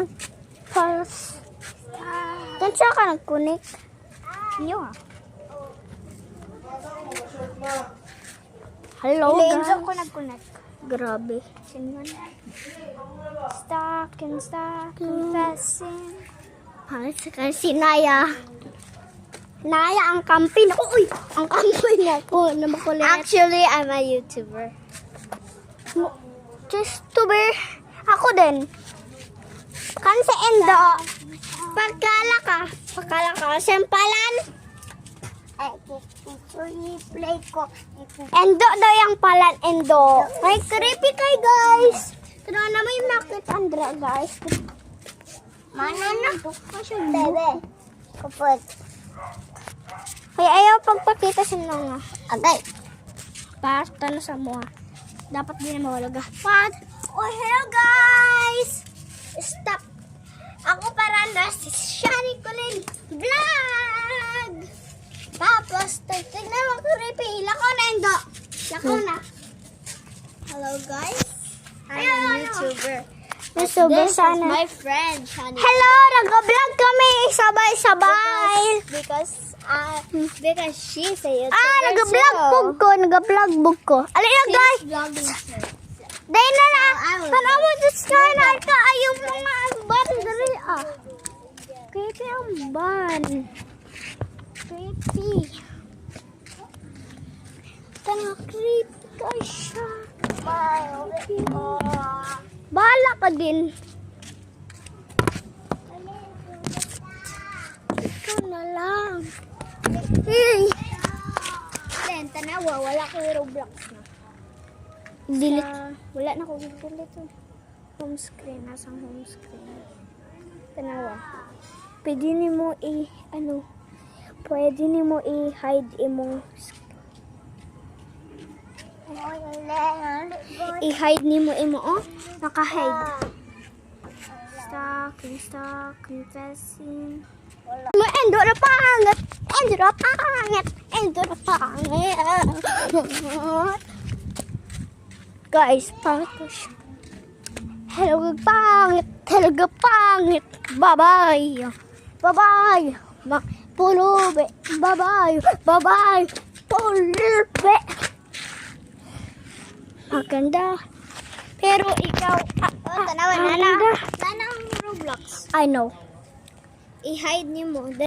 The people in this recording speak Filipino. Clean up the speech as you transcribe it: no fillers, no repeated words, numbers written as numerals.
nag-pulse. Doon siya ka nag-connect. Iyo ha. Hello, Lenzo guys. ko nag-connect. Grabe. Sino yun? Stuck, confessing. Halos si Naya. Naya ang kampi na. Uy! Ang kampi na po na makulit. Actually, I'm a YouTuber. Just to be. Ako din. Kan sa Endo. Pagkala ka. Sempalan. Play ko. Endo daw yung palan. Endo. Ay, creepy kay guys. Pero na may makit Andra guys. Mananakot ko siya, bebe. Kapag. Kaya ayaw pagpakita sa mga. Agay. Basta na sa mga. Dapat din na mawalaga. What? Oh, hello guys! Stop! Ako para na si Shani Kulin Vlog! Tapos, tignan mo creepy. Lako na, Endo. Lako na. Hello, guys. I'm Hello, a YouTuber. YouTuber This is sana. my friend, Shani. Hello! Nag-vlog kami! Sabay-sabay! Because she's a YouTuber. Nag-vlog bug ko. Nag-vlog ko. Alin na, guys! Vlogging too. Dahil na na! I will Paano mo just na ka yung mga ban dari Creepy ang ban. Creepy. Tanga creepy ka siya. Bahala ka din. Ikaw na lang. Hey! Then, tanawa, wala ko yung Roblox na. Delete. Wala na ko delete. Home screen, nasang home screen. Tanawa. Pwede ni mo pwede ni mo i-hide imong i-hide ni mo naka-hide. Stuck, confessing. Mo endo na pangit. Guys, pangit ko siya. Hello, pangit. Bye-bye. Pulube. Bye-bye. Pulube. Maganda. Pero ikaw, Tanawa, maganda. Nana ang Roblox. I know. I-hide niyo mo.